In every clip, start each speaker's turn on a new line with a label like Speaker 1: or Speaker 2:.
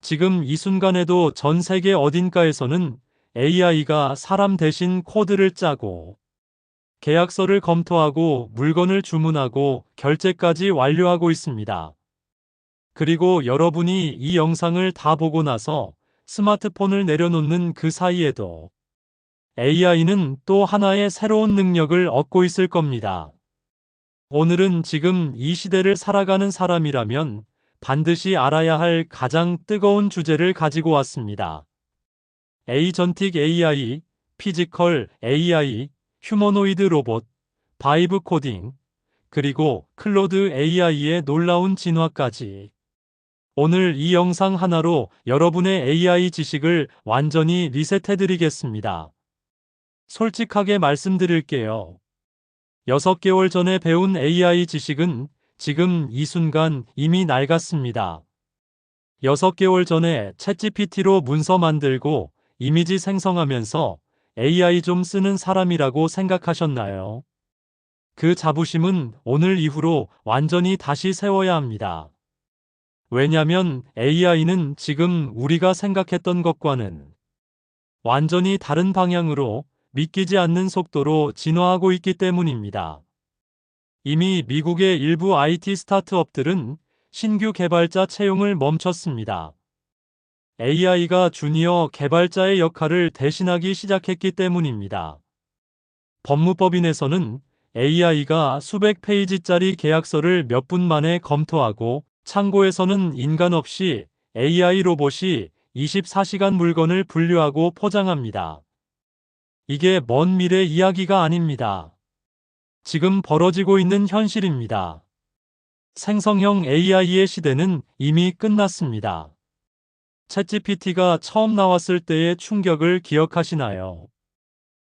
Speaker 1: 지금 이 순간에도 전 세계 어딘가에서는 AI가 사람 대신 코드를 짜고 계약서를 검토하고 물건을 주문하고 결제까지 완료하고 있습니다. 그리고 여러분이 이 영상을 다 보고 나서 스마트폰을 내려놓는 그 사이에도 AI는 또 하나의 새로운 능력을 얻고 있을 겁니다. 오늘은 지금 이 시대를 살아가는 사람이라면 반드시 알아야 할 가장 뜨거운 주제를 가지고 왔습니다. 에이전틱 AI, 피지컬 AI, 휴머노이드 로봇, 바이브 코딩, 그리고 클로드 AI의 놀라운 진화까지. 오늘 이 영상 하나로 여러분의 AI 지식을 완전히 리셋해드리겠습니다. 솔직하게 말씀드릴게요. 6개월 전에 배운 AI 지식은 지금 이 순간 이미 낡았습니다. 6개월 전에 챗GPT로 문서 만들고 이미지 생성하면서 AI 좀 쓰는 사람이라고 생각하셨나요? 그 자부심은 오늘 이후로 완전히 다시 세워야 합니다. 왜냐면 AI는 지금 우리가 생각했던 것과는 완전히 다른 방향으로 믿기지 않는 속도로 진화하고 있기 때문입니다. 이미 미국의 일부 IT 스타트업들은 신규 개발자 채용을 멈췄습니다. AI가 주니어 개발자의 역할을 대신하기 시작했기 때문입니다. 법무법인에서는 AI가 수백 페이지짜리 계약서를 몇 분 만에 검토하고 창고에서는 인간 없이 AI 로봇이 24시간 물건을 분류하고 포장합니다. 이게 먼 미래 이야기가 아닙니다. 지금 벌어지고 있는 현실입니다. 생성형 AI의 시대는 이미 끝났습니다. 챗GPT가 처음 나왔을 때의 충격을 기억하시나요?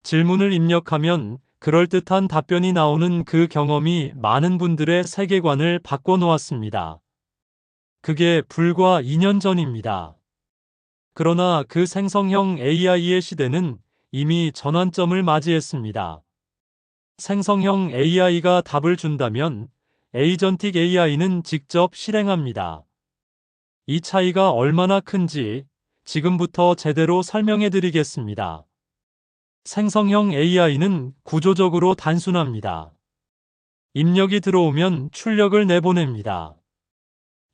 Speaker 1: 질문을 입력하면 그럴듯한 답변이 나오는 그 경험이 많은 분들의 세계관을 바꿔놓았습니다. 그게 불과 2년 전입니다. 그러나 그 생성형 AI의 시대는 이미 전환점을 맞이했습니다. 생성형 AI가 답을 준다면 에이전틱 AI는 직접 실행합니다. 이 차이가 얼마나 큰지 지금부터 제대로 설명해 드리겠습니다. 생성형 AI는 구조적으로 단순합니다. 입력이 들어오면 출력을 내보냅니다.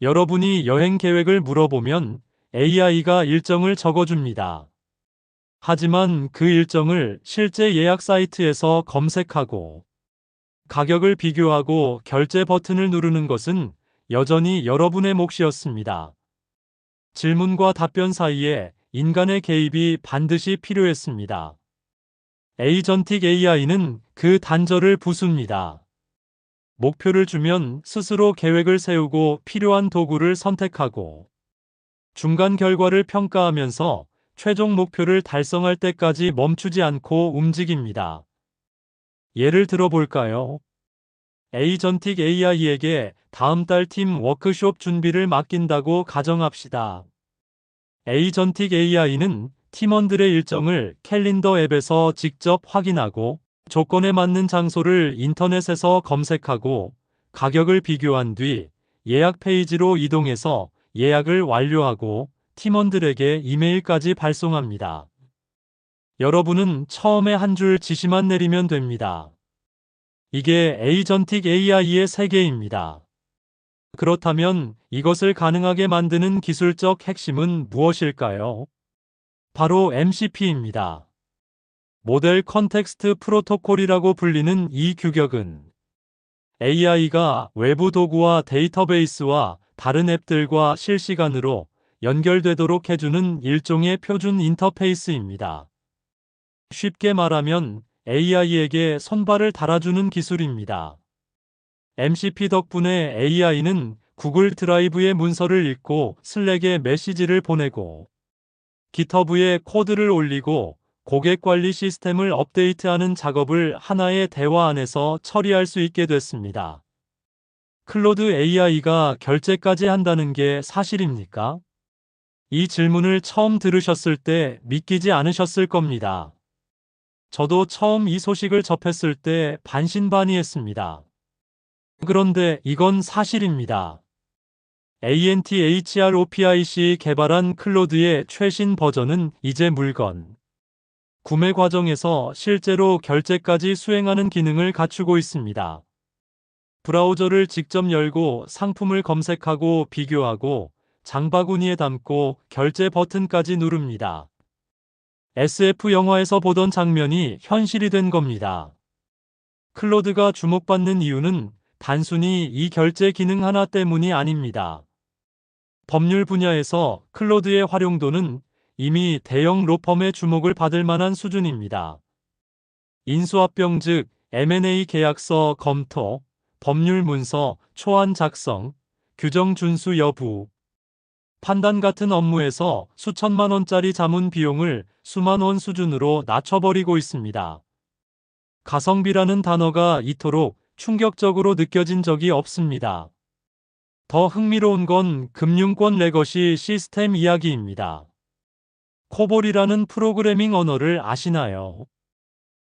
Speaker 1: 여러분이 여행 계획을 물어보면 AI가 일정을 적어줍니다. 하지만 그 일정을 실제 예약 사이트에서 검색하고 가격을 비교하고 결제 버튼을 누르는 것은 여전히 여러분의 몫이었습니다. 질문과 답변 사이에 인간의 개입이 반드시 필요했습니다. 에이전틱 AI는 그 단절을 부숩니다. 목표를 주면 스스로 계획을 세우고 필요한 도구를 선택하고 중간 결과를 평가하면서 최종 목표를 달성할 때까지 멈추지 않고 움직입니다. 예를 들어 볼까요? 에이전틱 AI에게 다음 달 팀 워크숍 준비를 맡긴다고 가정합시다. 에이전틱 AI는 팀원들의 일정을 캘린더 앱에서 직접 확인하고 조건에 맞는 장소를 인터넷에서 검색하고 가격을 비교한 뒤 예약 페이지로 이동해서 예약을 완료하고 팀원들에게 이메일까지 발송합니다. 여러분은 처음에 한 줄 지시만 내리면 됩니다. 이게 에이전틱 AI의 세계입니다. 그렇다면 이것을 가능하게 만드는 기술적 핵심은 무엇일까요? 바로 MCP입니다. 모델 컨텍스트 프로토콜이라고 불리는 이 규격은 AI가 외부 도구와 데이터베이스와 다른 앱들과 실시간으로 연결되도록 해주는 일종의 표준 인터페이스입니다. 쉽게 말하면 AI에게 손발을 달아주는 기술입니다. MCP 덕분에 AI는 구글 드라이브의 문서를 읽고 슬랙에 메시지를 보내고 깃허브에 코드를 올리고 고객 관리 시스템을 업데이트하는 작업을 하나의 대화 안에서 처리할 수 있게 됐습니다. 클로드 AI가 결제까지 한다는 게 사실입니까? 이 질문을 처음 들으셨을 때 믿기지 않으셨을 겁니다. 저도 처음 이 소식을 접했을 때 반신반의했습니다. 그런데 이건 사실입니다. ANTHROPIC 개발한 클로드의 최신 버전은 이제 물건 구매 과정에서 실제로 결제까지 수행하는 기능을 갖추고 있습니다. 브라우저를 직접 열고 상품을 검색하고 비교하고 장바구니에 담고 결제 버튼까지 누릅니다. SF 영화에서 보던 장면이 현실이 된 겁니다. 클로드가 주목받는 이유는 단순히 이 결제 기능 하나 때문이 아닙니다. 법률 분야에서 클로드의 활용도는 이미 대형 로펌의 주목을 받을 만한 수준입니다. 인수합병 즉 M&A 계약서 검토, 법률 문서 초안 작성, 규정 준수 여부, 판단 같은 업무에서 수천만 원짜리 자문 비용을 수만 원 수준으로 낮춰버리고 있습니다. 가성비라는 단어가 이토록 충격적으로 느껴진 적이 없습니다. 더 흥미로운 건 금융권 레거시 시스템 이야기입니다. 코볼이라는 프로그래밍 언어를 아시나요?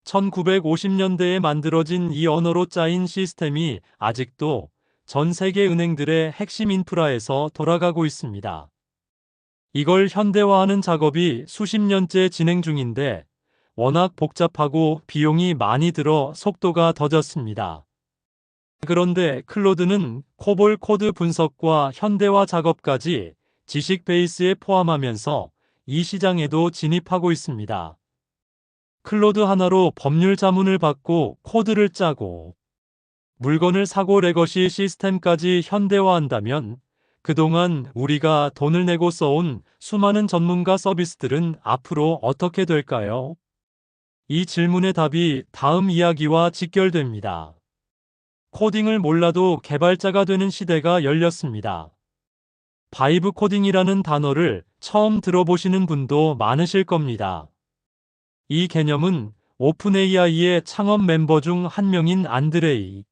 Speaker 1: 1950년대에 만들어진 이 언어로 짜인 시스템이 아직도 전 세계 은행들의 핵심 인프라에서 돌아가고 있습니다. 이걸 현대화하는 작업이 수십 년째 진행 중인데 워낙 복잡하고 비용이 많이 들어 속도가 더뎠습니다. 그런데 클로드는 코볼 코드 분석과 현대화 작업까지 지식 베이스에 포함하면서 이 시장에도 진입하고 있습니다. 클로드 하나로 법률 자문을 받고 코드를 짜고 물건을 사고 레거시 시스템까지 현대화한다면 그동안 우리가 돈을 내고 써온 수많은 전문가 서비스들은 앞으로 어떻게 될까요? 이 질문의 답이 다음 이야기와 직결됩니다. 코딩을 몰라도 개발자가 되는 시대가 열렸습니다. 바이브 코딩이라는 단어를 처음 들어보시는 분도 많으실 겁니다. 이 개념은 오픈AI의 창업 멤버 중 한 명인 안드레이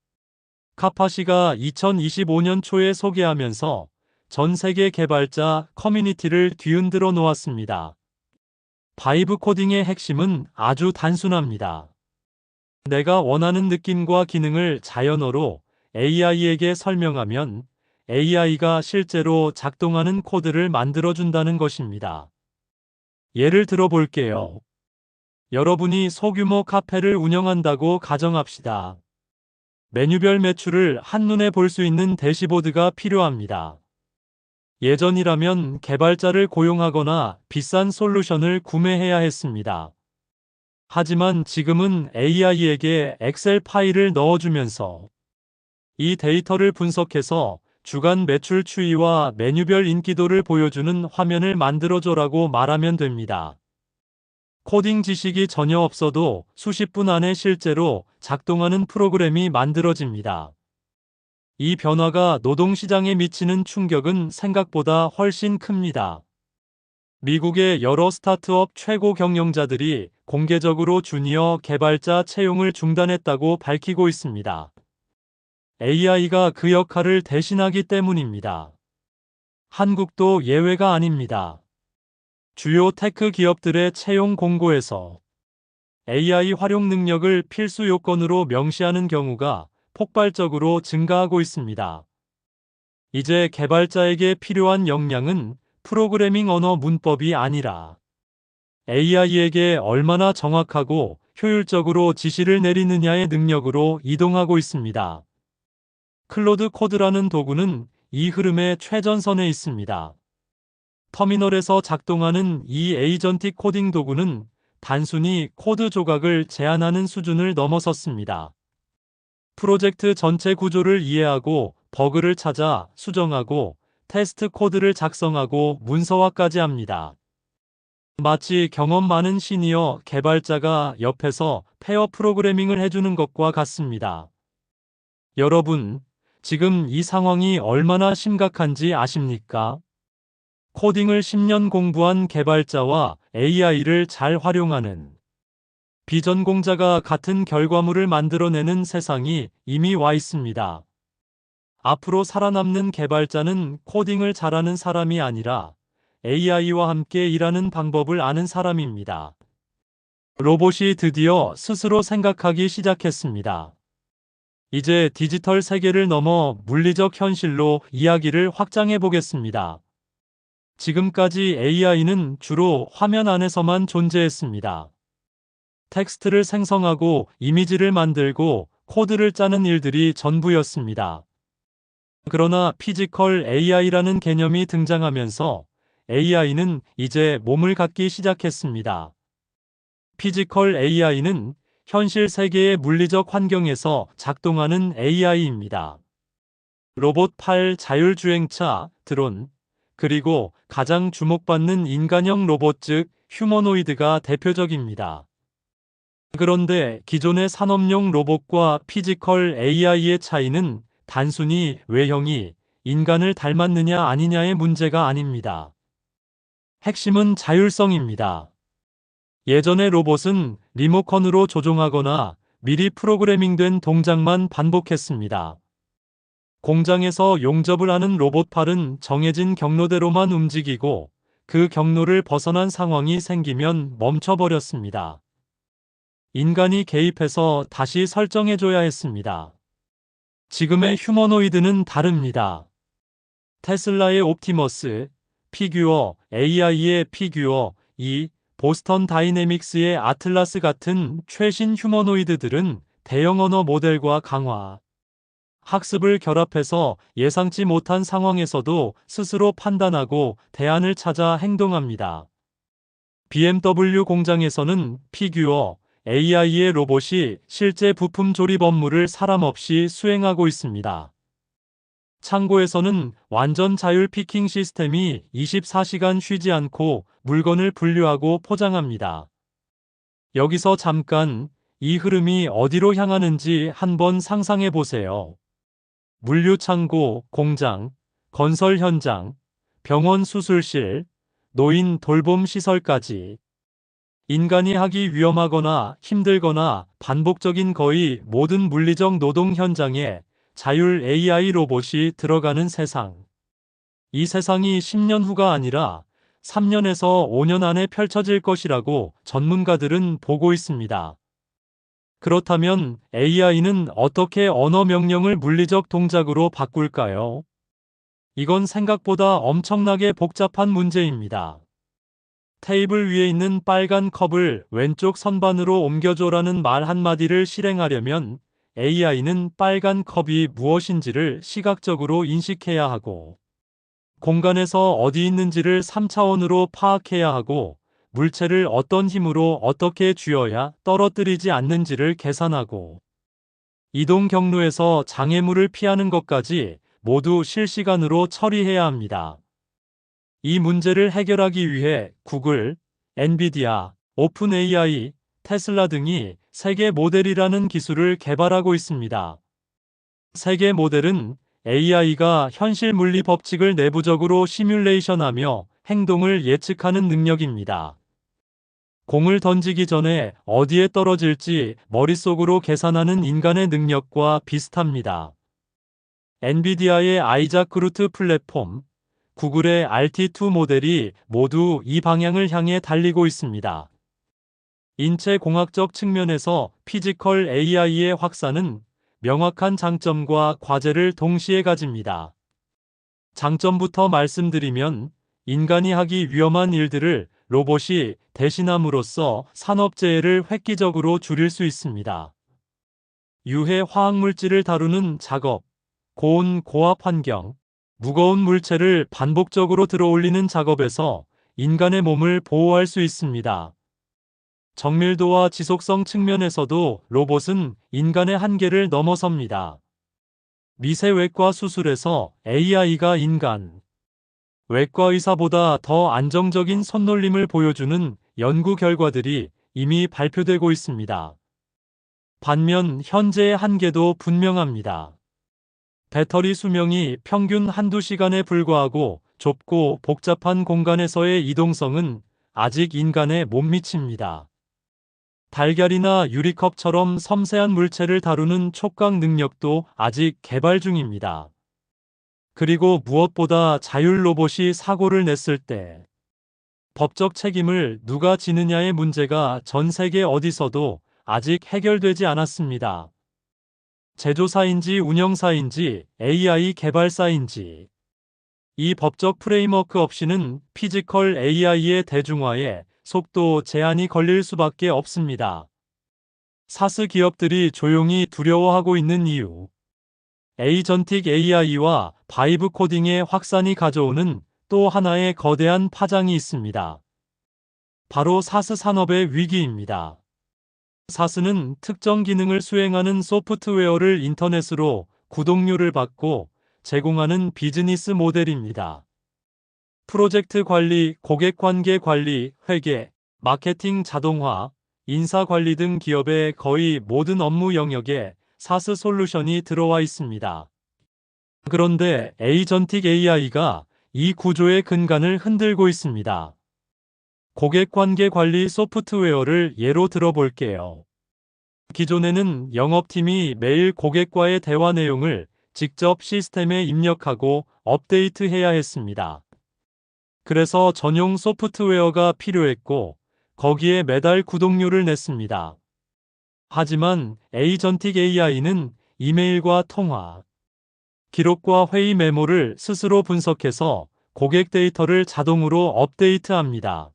Speaker 1: 카파시가 2025년 초에 소개하면서 전 세계 개발자 커뮤니티를 뒤흔들어 놓았습니다. 바이브 코딩의 핵심은 아주 단순합니다. 내가 원하는 느낌과 기능을 자연어로 AI에게 설명하면 AI가 실제로 작동하는 코드를 만들어준다는 것입니다. 예를 들어 볼게요. 여러분이 소규모 카페를 운영한다고 가정합시다. 메뉴별 매출을 한눈에 볼 수 있는 대시보드가 필요합니다. 예전이라면 개발자를 고용하거나 비싼 솔루션을 구매해야 했습니다. 하지만 지금은 AI에게 엑셀 파일을 넣어주면서 이 데이터를 분석해서 주간 매출 추이와 메뉴별 인기도를 보여주는 화면을 만들어줘라고 말하면 됩니다. 코딩 지식이 전혀 없어도 수십 분 안에 실제로 작동하는 프로그램이 만들어집니다. 이 변화가 노동시장에 미치는 충격은 생각보다 훨씬 큽니다. 미국의 여러 스타트업 최고 경영자들이 공개적으로 주니어 개발자 채용을 중단했다고 밝히고 있습니다. AI가 그 역할을 대신하기 때문입니다. 한국도 예외가 아닙니다. 주요 테크 기업들의 채용 공고에서 AI 활용 능력을 필수 요건으로 명시하는 경우가 폭발적으로 증가하고 있습니다. 이제 개발자에게 필요한 역량은 프로그래밍 언어 문법이 아니라 AI에게 얼마나 정확하고 효율적으로 지시를 내리느냐의 능력으로 이동하고 있습니다. 클로드 코드라는 도구는 이 흐름의 최전선에 있습니다. 터미널에서 작동하는 이 에이전틱 코딩 도구는 단순히 코드 조각을 제안하는 수준을 넘어섰습니다. 프로젝트 전체 구조를 이해하고 버그를 찾아 수정하고 테스트 코드를 작성하고 문서화까지 합니다. 마치 경험 많은 시니어 개발자가 옆에서 페어 프로그래밍을 해주는 것과 같습니다. 여러분, 지금 이 상황이 얼마나 심각한지 아십니까? 코딩을 10년 공부한 개발자와 AI를 잘 활용하는 비전공자가 같은 결과물을 만들어내는 세상이 이미 와 있습니다. 앞으로 살아남는 개발자는 코딩을 잘하는 사람이 아니라 AI와 함께 일하는 방법을 아는 사람입니다. 로봇이 드디어 스스로 생각하기 시작했습니다. 이제 디지털 세계를 넘어 물리적 현실로 이야기를 확장해 보겠습니다. 지금까지 AI는 주로 화면 안에서만 존재했습니다. 텍스트를 생성하고 이미지를 만들고 코드를 짜는 일들이 전부였습니다. 그러나 피지컬 AI라는 개념이 등장하면서 AI는 이제 몸을 갖기 시작했습니다. 피지컬 AI는 현실 세계의 물리적 환경에서 작동하는 AI입니다. 로봇 팔, 자율주행차, 드론, 그리고 가장 주목받는 인간형 로봇 즉 휴머노이드가 대표적입니다. 그런데 기존의 산업용 로봇과 피지컬 AI의 차이는 단순히 외형이 인간을 닮았느냐 아니냐의 문제가 아닙니다. 핵심은 자율성입니다. 예전의 로봇은 리모컨으로 조종하거나 미리 프로그래밍된 동작만 반복했습니다. 공장에서 용접을 하는 로봇팔은 정해진 경로대로만 움직이고 그 경로를 벗어난 상황이 생기면 멈춰버렸습니다. 인간이 개입해서 다시 설정해줘야 했습니다. 지금의 휴머노이드는 다릅니다. 테슬라의 옵티머스, 피규어, AI의 피규어, 보스턴 다이내믹스의 아틀라스 같은 최신 휴머노이드들은 대형 언어 모델과 강화, 학습을 결합해서 예상치 못한 상황에서도 스스로 판단하고 대안을 찾아 행동합니다. BMW 공장에서는 피규어, AI의 로봇이 실제 부품 조립 업무를 사람 없이 수행하고 있습니다. 창고에서는 완전 자율 피킹 시스템이 24시간 쉬지 않고 물건을 분류하고 포장합니다. 여기서 잠깐 이 흐름이 어디로 향하는지 한번 상상해 보세요. 물류 창고, 공장, 건설 현장, 병원 수술실, 노인 돌봄 시설까지 인간이 하기 위험하거나 힘들거나 반복적인 거의 모든 물리적 노동 현장에 자율 AI 로봇이 들어가는 세상. 이 세상이 10년 후가 아니라 3년에서 5년 안에 펼쳐질 것이라고 전문가들은 보고 있습니다. 그렇다면 AI는 어떻게 언어 명령을 물리적 동작으로 바꿀까요? 이건 생각보다 엄청나게 복잡한 문제입니다. 테이블 위에 있는 빨간 컵을 왼쪽 선반으로 옮겨줘라는 말 한마디를 실행하려면 AI는 빨간 컵이 무엇인지를 시각적으로 인식해야 하고 공간에서 어디 있는지를 3차원으로 파악해야 하고 물체를 어떤 힘으로 어떻게 쥐어야 떨어뜨리지 않는지를 계산하고 이동 경로에서 장애물을 피하는 것까지 모두 실시간으로 처리해야 합니다. 이 문제를 해결하기 위해 구글, 엔비디아, 오픈 AI, 테슬라 등이 세계 모델이라는 기술을 개발하고 있습니다. 세계 모델은 AI가 현실 물리 법칙을 내부적으로 시뮬레이션하며 행동을 예측하는 능력입니다. 공을 던지기 전에 어디에 떨어질지 머릿속으로 계산하는 인간의 능력과 비슷합니다. 엔비디아의 아이작 그루트 플랫폼, 구글의 RT2 모델이 모두 이 방향을 향해 달리고 있습니다. 인체공학적 측면에서 피지컬 AI의 확산은 명확한 장점과 과제를 동시에 가집니다. 장점부터 말씀드리면 인간이 하기 위험한 일들을 로봇이 대신함으로써 산업재해를 획기적으로 줄일 수 있습니다. 유해 화학물질을 다루는 작업, 고온 고압 환경, 무거운 물체를 반복적으로 들어올리는 작업에서 인간의 몸을 보호할 수 있습니다. 정밀도와 지속성 측면에서도 로봇은 인간의 한계를 넘어섭니다. 미세외과 수술에서 AI가 인간, 외과 의사보다 더 안정적인 손놀림을 보여주는 연구 결과들이 이미 발표되고 있습니다. 반면 현재의 한계도 분명합니다. 배터리 수명이 평균 한두 시간에 불과하고 좁고 복잡한 공간에서의 이동성은 아직 인간에 못 미칩니다. 달걀이나 유리컵처럼 섬세한 물체를 다루는 촉각 능력도 아직 개발 중입니다. 그리고 무엇보다 자율 로봇이 사고를 냈을 때 법적 책임을 누가 지느냐의 문제가 전 세계 어디서도 아직 해결되지 않았습니다. 제조사인지 운영사인지 AI 개발사인지. 이 법적 프레임워크 없이는 피지컬 AI의 대중화에 속도 제한이 걸릴 수밖에 없습니다. 사스 기업들이 조용히 두려워하고 있는 이유. 에이전틱 AI와 바이브 코딩의 확산이 가져오는 또 하나의 거대한 파장이 있습니다. 바로 사스 산업의 위기입니다. 사스는 특정 기능을 수행하는 소프트웨어를 인터넷으로 구독료를 받고 제공하는 비즈니스 모델입니다. 프로젝트 관리, 고객 관계 관리, 회계, 마케팅 자동화, 인사 관리 등 기업의 거의 모든 업무 영역에 사스 솔루션이 들어와 있습니다. 그런데 에이전틱 AI가 이 구조의 근간을 흔들고 있습니다. 고객 관계 관리 소프트웨어를 예로 들어볼게요. 기존에는 영업팀이 매일 고객과의 대화 내용을 직접 시스템에 입력하고 업데이트해야 했습니다. 그래서 전용 소프트웨어가 필요했고 거기에 매달 구독료를 냈습니다. 하지만 에이전틱 AI는 이메일과 통화, 기록과 회의 메모를 스스로 분석해서 고객 데이터를 자동으로 업데이트합니다.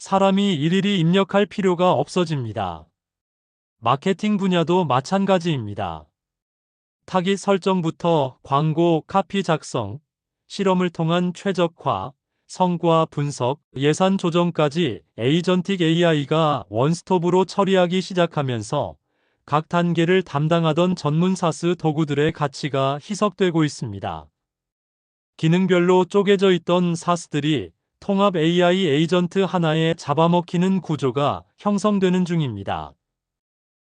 Speaker 1: 사람이 일일이 입력할 필요가 없어집니다. 마케팅 분야도 마찬가지입니다. 타깃 설정부터 광고, 카피 작성, 실험을 통한 최적화, 성과 분석, 예산 조정까지 에이전틱 AI가 원스톱으로 처리하기 시작하면서 각 단계를 담당하던 전문 사스 도구들의 가치가 희석되고 있습니다. 기능별로 쪼개져 있던 사스들이 통합 AI 에이전트 하나에 잡아먹히는 구조가 형성되는 중입니다.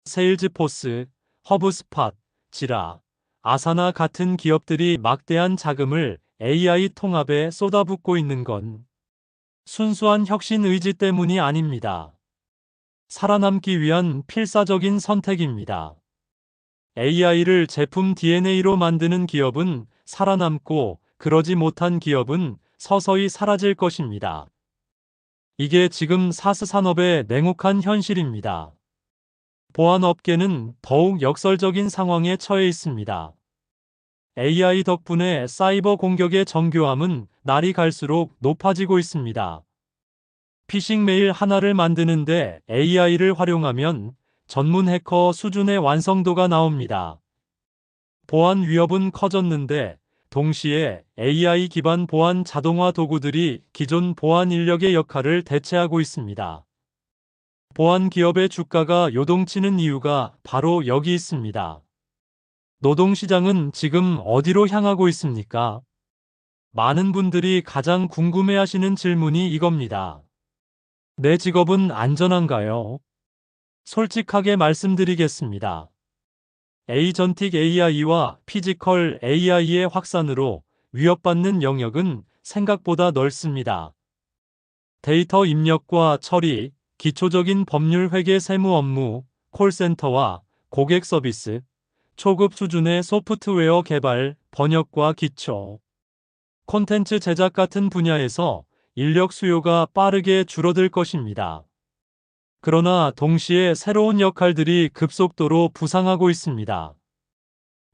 Speaker 1: 세일즈포스, 허브스팟, 지라, 아사나 같은 기업들이 막대한 자금을 AI 통합에 쏟아붓고 있는 건 순수한 혁신 의지 때문이 아닙니다. 살아남기 위한 필사적인 선택입니다. AI를 제품 DNA로 만드는 기업은 살아남고 그러지 못한 기업은 서서히 사라질 것입니다. 이게 지금 사스 산업의 냉혹한 현실입니다. 보안업계는 더욱 역설적인 상황에 처해 있습니다. AI 덕분에 사이버 공격의 정교함은 날이 갈수록 높아지고 있습니다. 피싱 메일 하나를 만드는데 AI를 활용하면 전문 해커 수준의 완성도가 나옵니다. 보안 위협은 커졌는데 동시에 AI 기반 보안 자동화 도구들이 기존 보안 인력의 역할을 대체하고 있습니다. 보안 기업의 주가가 요동치는 이유가 바로 여기 있습니다. 노동시장은 지금 어디로 향하고 있습니까? 많은 분들이 가장 궁금해하시는 질문이 이겁니다. 내 직업은 안전한가요? 솔직하게 말씀드리겠습니다. 에이전틱 AI와 피지컬 AI의 확산으로 위협받는 영역은 생각보다 넓습니다. 데이터 입력과 처리, 기초적인 법률 회계 세무 업무, 콜센터와 고객 서비스, 초급 수준의 소프트웨어 개발, 번역과 기초, 콘텐츠 제작 같은 분야에서 인력 수요가 빠르게 줄어들 것입니다. 그러나 동시에 새로운 역할들이 급속도로 부상하고 있습니다.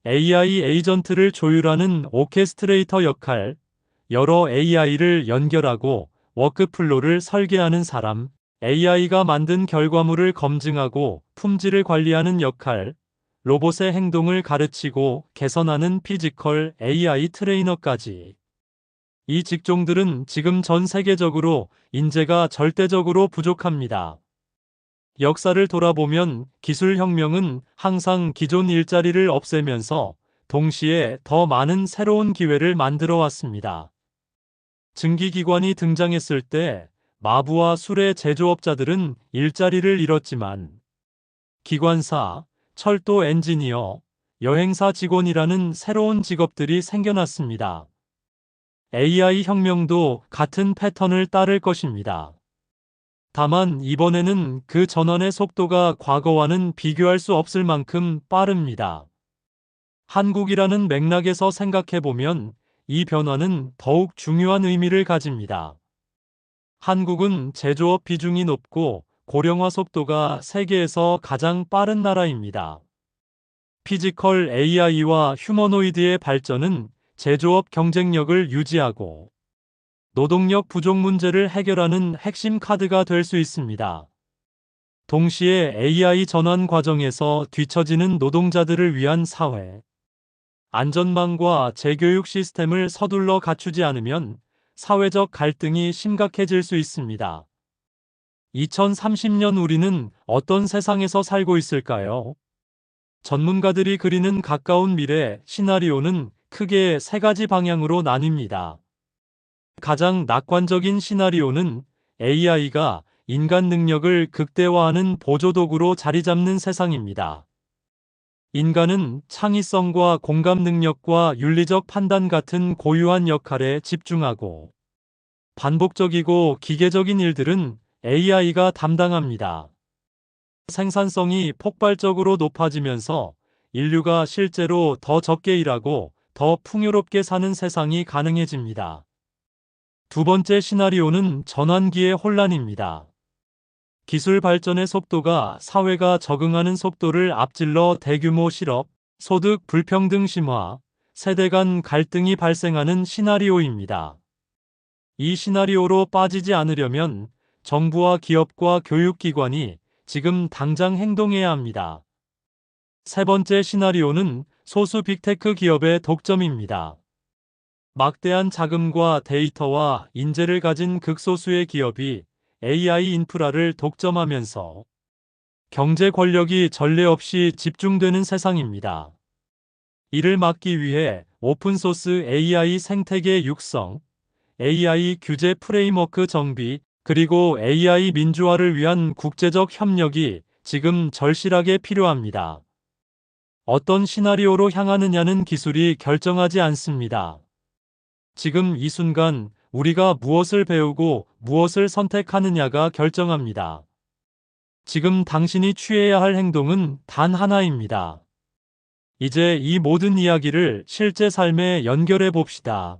Speaker 1: AI 에이전트를 조율하는 오케스트레이터 역할, 여러 AI를 연결하고 워크플로를 설계하는 사람, AI가 만든 결과물을 검증하고 품질을 관리하는 역할, 로봇의 행동을 가르치고 개선하는 피지컬 AI 트레이너까지. 이 직종들은 지금 전 세계적으로 인재가 절대적으로 부족합니다. 역사를 돌아보면 기술혁명은 항상 기존 일자리를 없애면서 동시에 더 많은 새로운 기회를 만들어 왔습니다. 증기기관이 등장했을 때 마부와 수레 제조업자들은 일자리를 잃었지만 기관사, 철도 엔지니어, 여행사 직원이라는 새로운 직업들이 생겨났습니다. AI 혁명도 같은 패턴을 따를 것입니다. 다만 이번에는 그 전환의 속도가 과거와는 비교할 수 없을 만큼 빠릅니다. 한국이라는 맥락에서 생각해보면 이 변화는 더욱 중요한 의미를 가집니다. 한국은 제조업 비중이 높고 고령화 속도가 세계에서 가장 빠른 나라입니다. 피지컬 AI와 휴머노이드의 발전은 제조업 경쟁력을 유지하고 노동력 부족 문제를 해결하는 핵심 카드가 될 수 있습니다. 동시에 AI 전환 과정에서 뒤처지는 노동자들을 위한 사회, 안전망과 재교육 시스템을 서둘러 갖추지 않으면 사회적 갈등이 심각해질 수 있습니다. 2030년 우리는 어떤 세상에서 살고 있을까요? 전문가들이 그리는 가까운 미래 시나리오는 크게 세 가지 방향으로 나뉩니다. 가장 낙관적인 시나리오는 AI가 인간 능력을 극대화하는 보조도구로 자리 잡는 세상입니다. 인간은 창의성과 공감 능력과 윤리적 판단 같은 고유한 역할에 집중하고 반복적이고 기계적인 일들은 AI가 담당합니다. 생산성이 폭발적으로 높아지면서 인류가 실제로 더 적게 일하고 더 풍요롭게 사는 세상이 가능해집니다. 두 번째 시나리오는 전환기의 혼란입니다. 기술 발전의 속도가 사회가 적응하는 속도를 앞질러 대규모 실업, 소득 불평등 심화, 세대 간 갈등이 발생하는 시나리오입니다. 이 시나리오로 빠지지 않으려면 정부와 기업과 교육기관이 지금 당장 행동해야 합니다. 세 번째 시나리오는 소수 빅테크 기업의 독점입니다. 막대한 자금과 데이터와 인재를 가진 극소수의 기업이 AI 인프라를 독점하면서 경제 권력이 전례 없이 집중되는 세상입니다. 이를 막기 위해 오픈소스 AI 생태계 육성, AI 규제 프레임워크 정비, 그리고 AI 민주화를 위한 국제적 협력이 지금 절실하게 필요합니다. 어떤 시나리오로 향하느냐는 기술이 결정하지 않습니다. 지금 이 순간 우리가 무엇을 배우고 무엇을 선택하느냐가 결정합니다. 지금 당신이 취해야 할 행동은 단 하나입니다. 이제 이 모든 이야기를 실제 삶에 연결해 봅시다.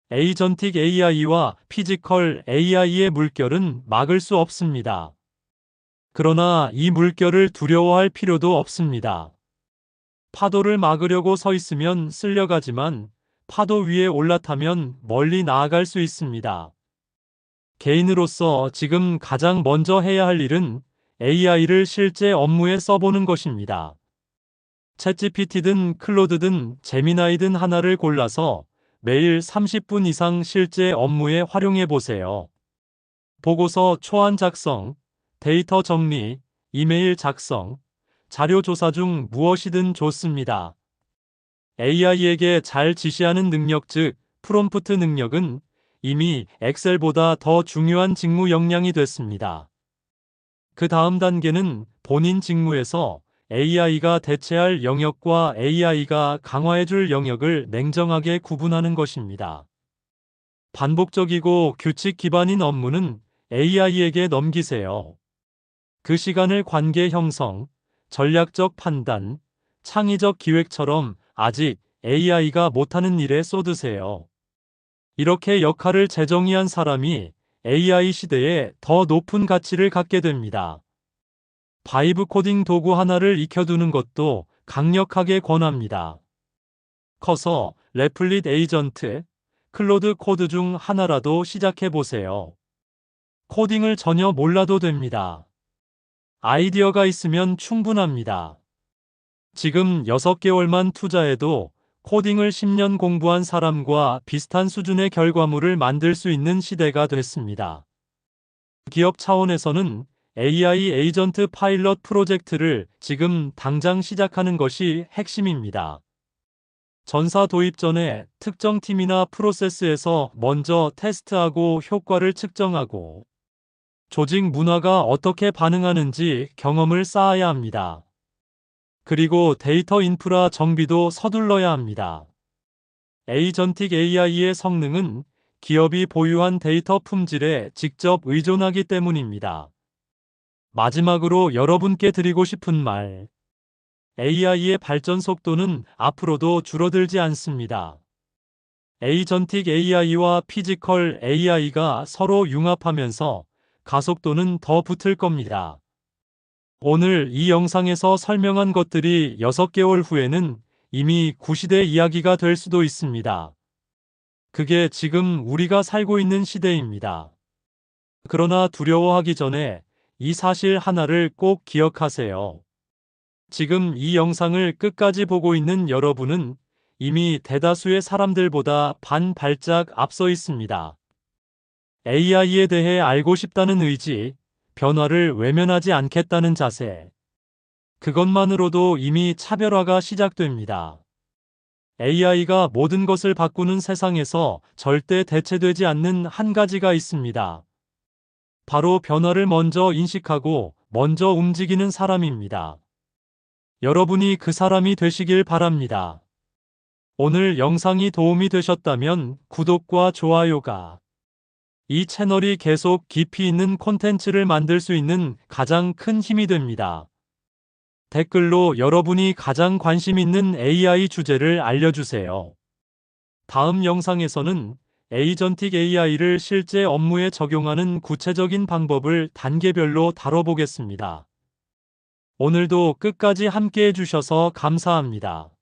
Speaker 1: 에이전틱 AI와 피지컬 AI의 물결은 막을 수 없습니다. 그러나 이 물결을 두려워할 필요도 없습니다. 파도를 막으려고 서 있으면 쓸려가지만 파도 위에 올라타면 멀리 나아갈 수 있습니다. 개인으로서 지금 가장 먼저 해야 할 일은 AI를 실제 업무에 써보는 것입니다. 챗GPT든 클로드든 제미나이든 하나를 골라서 매일 30분 이상 실제 업무에 활용해 보세요. 보고서 초안 작성, 데이터 정리, 이메일 작성, 자료 조사 중 무엇이든 좋습니다. AI에게 잘 지시하는 능력 즉 프롬프트 능력은 이미 엑셀보다 더 중요한 직무 역량이 됐습니다. 그 다음 단계는 본인 직무에서 AI가 대체할 영역과 AI가 강화해줄 영역을 냉정하게 구분하는 것입니다. 반복적이고 규칙 기반인 업무는 AI에게 넘기세요. 그 시간을 관계 형성, 전략적 판단, 창의적 기획처럼 아직 AI가 못하는 일에 쏟으세요. 이렇게 역할을 재정의한 사람이 AI 시대에 더 높은 가치를 갖게 됩니다. 바이브 코딩 도구 하나를 익혀두는 것도 강력하게 권합니다. 커서 레플릿 에이전트, 클로드 코드 중 하나라도 시작해 보세요. 코딩을 전혀 몰라도 됩니다. 아이디어가 있으면 충분합니다. 지금 6개월만 투자해도 코딩을 10년 공부한 사람과 비슷한 수준의 결과물을 만들 수 있는 시대가 됐습니다. 기업 차원에서는 AI 에이전트 파일럿 프로젝트를 지금 당장 시작하는 것이 핵심입니다. 전사 도입 전에 특정 팀이나 프로세스에서 먼저 테스트하고 효과를 측정하고 조직 문화가 어떻게 반응하는지 경험을 쌓아야 합니다. 그리고 데이터 인프라 정비도 서둘러야 합니다. 에이전틱 AI의 성능은 기업이 보유한 데이터 품질에 직접 의존하기 때문입니다. 마지막으로 여러분께 드리고 싶은 말. AI의 발전 속도는 앞으로도 줄어들지 않습니다. 에이전틱 AI와 피지컬 AI가 서로 융합하면서 가속도는 더 붙을 겁니다. 오늘 이 영상에서 설명한 것들이 6개월 후에는 이미 구시대 이야기가 될 수도 있습니다. 그게 지금 우리가 살고 있는 시대입니다. 그러나 두려워하기 전에 이 사실 하나를 꼭 기억하세요. 지금 이 영상을 끝까지 보고 있는 여러분은 이미 대다수의 사람들보다 반 발짝 앞서 있습니다. AI에 대해 알고 싶다는 의지, 변화를 외면하지 않겠다는 자세. 그것만으로도 이미 차별화가 시작됩니다. AI가 모든 것을 바꾸는 세상에서 절대 대체되지 않는 한 가지가 있습니다. 바로 변화를 먼저 인식하고 먼저 움직이는 사람입니다. 여러분이 그 사람이 되시길 바랍니다. 오늘 영상이 도움이 되셨다면 구독과 좋아요가 이 채널이 계속 깊이 있는 콘텐츠를 만들 수 있는 가장 큰 힘이 됩니다. 댓글로 여러분이 가장 관심 있는 AI 주제를 알려주세요. 다음 영상에서는 에이전틱 AI를 실제 업무에 적용하는 구체적인 방법을 단계별로 다뤄보겠습니다. 오늘도 끝까지 함께 해주셔서 감사합니다.